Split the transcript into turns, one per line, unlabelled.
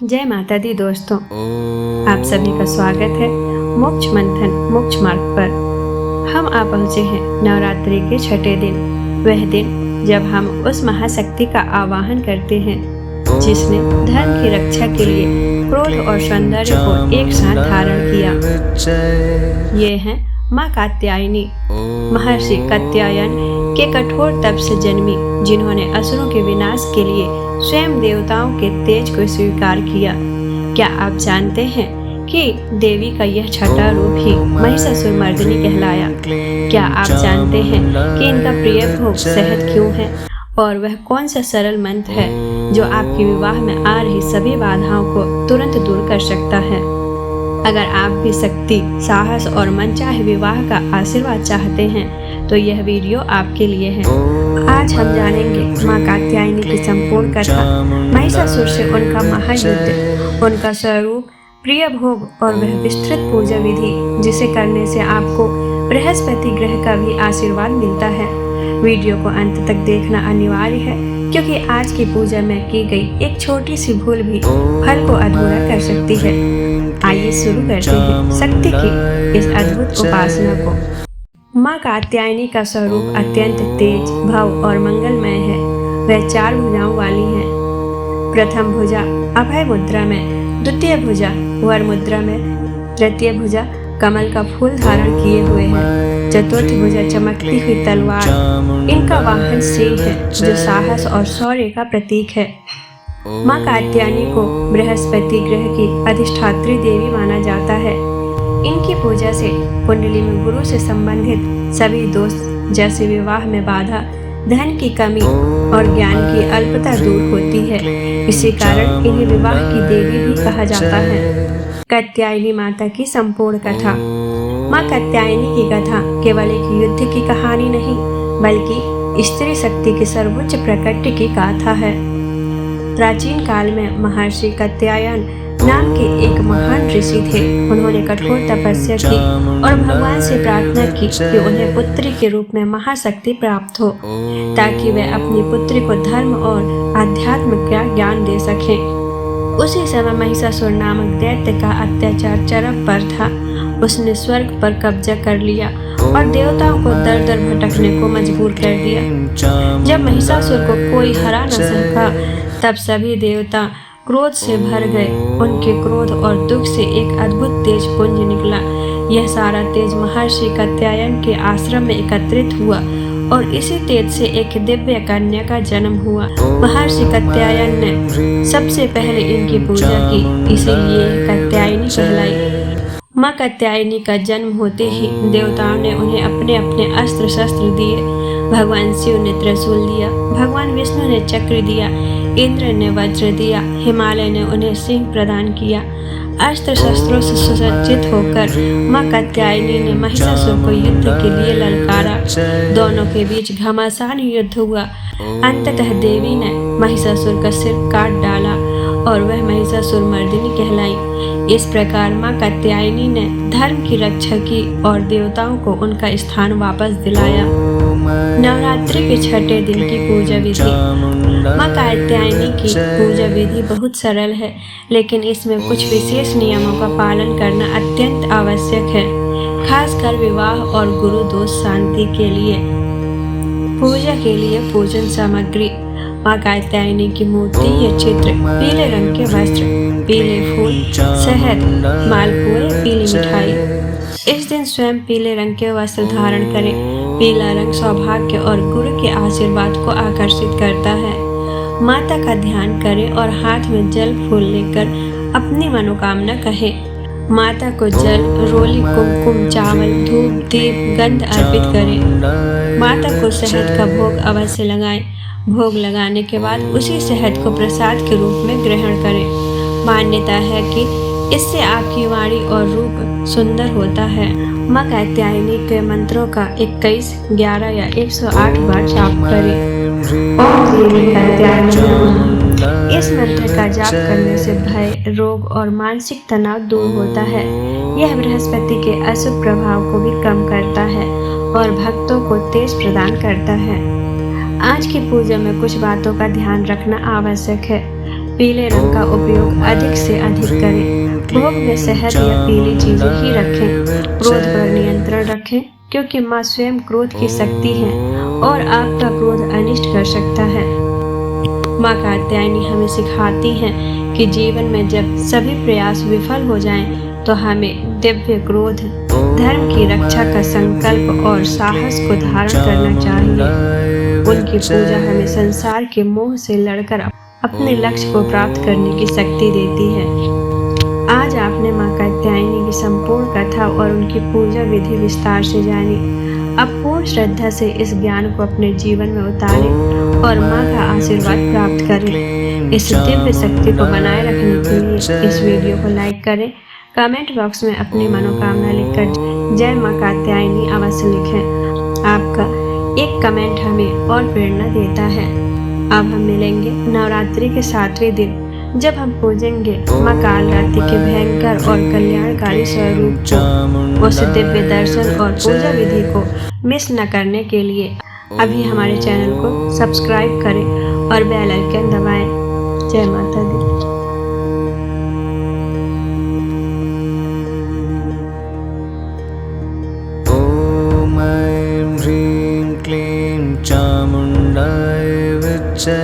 जय माता दी दोस्तों, आप सभी का स्वागत है मोक्ष मंथन मोक्ष मार्ग पर। हम आ पहुँचे हैं नवरात्रि के छठे दिन, वह दिन जब हम उस महाशक्ति का आवाहन करते हैं जिसने धर्म की रक्षा के लिए क्रोध और सौंदर्य को एक साथ धारण किया। ये है माँ कात्यायनी। महर्षि कात्यायन के कठोर तप से जन्मी, जिन्होंने असुरों के विनाश के लिए स्वयं देवताओं के तेज को स्वीकार किया। क्या आप जानते हैं कि देवी का यह छठा रूप ही महिषासुरमर्दिनी कहलाया? क्या आप जानते हैं कि इनका प्रिय भोग शहद क्यों है? और वह कौन सा सरल मंत्र है जो आपके विवाह में आ रही सभी बाधाओं को तुरंत दूर कर सकता है? अगर आप भी शक्ति, साहस और मनचाहे विवाह का आशीर्वाद चाहते हैं तो यह वीडियो आपके लिए है। आज हम जानेंगे माँ कात्यायनी की संपूर्ण कथा, महिषासुर से उनका महायुद्ध, उनका स्वरूप, प्रिय भोग और वह विस्तृत पूजा विधि जिसे करने से आपको बृहस्पति ग्रह का भी आशीर्वाद मिलता है। वीडियो को अंत तक देखना अनिवार्य है, क्योंकि आज की पूजा में की गई एक छोटी सी भूल भी फल को अधूरा कर सकती है। आइए शुरू करते हैं शक्ति की इस अद्भुत उपासना को। माँ कात्यायनी का स्वरूप अत्यंत तेज, भव्य और मंगलमय है। वह 4 भुजाओं वाली है। प्रथम भुजा अभय मुद्रा में, द्वितीय भुजा वर मुद्रा में, तृतीय भुजा कमल का फूल धारण किए हुए है, चतुर्थ भुजा चमकती हुई तलवार। इनका वाहन सिंह है जो साहस और शौर्य का प्रतीक है। माँ कात्यायनी को बृहस्पति ग्रह की अधिष्ठात्री देवी माना जाता है। इनकी पूजा से कुंडली में गुरु से संबंधित सभी दोष जैसे विवाह में बाधा, धन की कमी और ज्ञान की अल्पता दूर होती है। इसी कारण इन्हें विवाह की देवी भी कहा जाता है। कात्यायनी माता की संपूर्ण कथा। माँ कात्यायनी की कथा केवल एक युद्ध की कहानी नहीं, बल्कि स्त्री शक्ति की सर्वोच्च प्रकट की गाथा है। प्राचीन काल में महर्षि कात्यायन नाम के एक महान ऋषि थे। उन्होंने कठोर तपस्या की और भगवान से प्रार्थना की कि उन्हें पुत्री के रूप में महाशक्ति प्राप्त हो, ताकि वे अपनी पुत्री को धर्म और आध्यात्म का ज्ञान दे सकें। उसी समय महिषासुर नामक दैत्य का अत्याचार चरम पर था। उसने स्वर्ग पर कब्जा कर लिया और देवताओं को दर दर भटकने को मजबूर कर दिया। जब महिषासुर को कोई हरा न सका, तब सभी देवता क्रोध से भर गए। उनके क्रोध और दुख से एक अद्भुत तेज पुंज निकला। यह सारा तेज महर्षि कात्यायन के आश्रम में एकत्रित हुआ और इसी तेज से एक दिव्य कन्या का जन्म हुआ। महर्षि कात्यायन ने सबसे पहले इनकी पूजा की, इसीलिए कात्यायनी कहलाई। माँ कात्यायनी का जन्म होते ही देवताओं ने उन्हें अपने अपने अस्त्र शस्त्र दिए। भगवान शिव ने त्रिशूल दिया, भगवान विष्णु ने चक्र दिया, इंद्र ने वज्र दिया, हिमालय ने उन्हें सिंह प्रदान किया। अस्त्र शस्त्रों से सुसज्जित होकर माँ कात्यायनी ने महिषासुर को युद्ध के लिए ललकारा। दोनों के बीच घमासान युद्ध हुआ। अंततः देवी ने महिषासुर का सिर काट डाला और वह महिषासुरमर्दिनी कहलाई। इस प्रकार माँ कात्यायनी ने धर्म की रक्षा की और देवताओं को उनका स्थान वापस दिलाया। नवरात्रि के छठे दिन की पूजा विधि। माँ कात्यायनी की पूजा विधि बहुत सरल है, लेकिन इसमें कुछ विशेष नियमों का पालन करना अत्यंत आवश्यक है, खासकर विवाह और गुरु दोष शांति के लिए। पूजा के लिए पूजन सामग्री। माँ कात्यायनी की मूर्ति या चित्र, पीले रंग के वस्त्र, पीले फूल, शहद, मालपुए, पीली मिठाई। इस दिन स्वयं पीले रंग के वस्त्र धारण करें। पीला रंग सौभाग्य और गुरु के आशीर्वाद को आकर्षित करता है। माता का ध्यान करें और हाथ में जल फूल लेकर अपनी मनोकामना कहें। माता को जल, रोली, कुमकुम, चावल, धूप, दीप, गंध अर्पित करें। माता को शहद का भोग अवश्य लगाएं। भोग लगाने के बाद उसी शहद को प्रसाद के रूप में ग्रहण करें। मान्यता है कि इससे आपकी वाणी और रूप सुंदर होता है। माँ कात्यायनी के मंत्रों का 21, 11 या 108 बार जाप करें। ओम देवी कात्यायनी नमः। इस मंत्र का जाप करने से भय, रोग और मानसिक तनाव दूर होता है। यह बृहस्पति के अशुभ प्रभाव को भी कम करता है और भक्तों को तेज प्रदान करता है। आज की पूजा में कुछ बातों का ध्यान रखना आवश्यक है। पीले रंग का उपयोग अधिक से अधिक करें। भोग में शहद या पीली चीजें ही रखें। क्रोध पर नियंत्रण रखें, क्योंकि माँ स्वयं क्रोध की शक्ति है और आपका क्रोध अनिष्ट कर सकता है। माँ कात्यायनी हमें सिखाती हैं कि जीवन में जब सभी प्रयास विफल हो जाएं, तो हमें दिव्य क्रोध, धर्म की रक्षा का संकल्प और साहस को धारण करना चाहिए। उनकी पूजा हमें संसार के मोह से लड़कर अपने लक्ष्य को प्राप्त करने की शक्ति देती है। आज आपने माँ कात्यायनी की संपूर्ण कथा और उनकी पूजा विधि विस्तार से जानी। अब पूर्ण श्रद्धा से इस ज्ञान को अपने जीवन में उतारें और माँ का आशीर्वाद प्राप्त करें। इस दिव्य शक्ति को बनाए रखने के लिए इस वीडियो को लाइक करें। कमेंट बॉक्स में अपनी मनोकामना लिखकर जय माँ कात्यायनी अवश्य लिखें। आपका एक कमेंट हमें और प्रेरणा देता है। अब हम मिलेंगे नवरात्रि के 7वें दिन, जब हम पूजेंगे माँ कालरात्रि के भयंकर और कल्याणकारी स्वरूप को। उस दिव्य दर्शन और पूजा विधि को मिस न करने के लिए अभी हमारे चैनल को सब्सक्राइब करें और बेल आइकन दबाएं। जय माता दी।
ॐ ऐं ह्रीं क्लीं चामुण्डाय विच्चे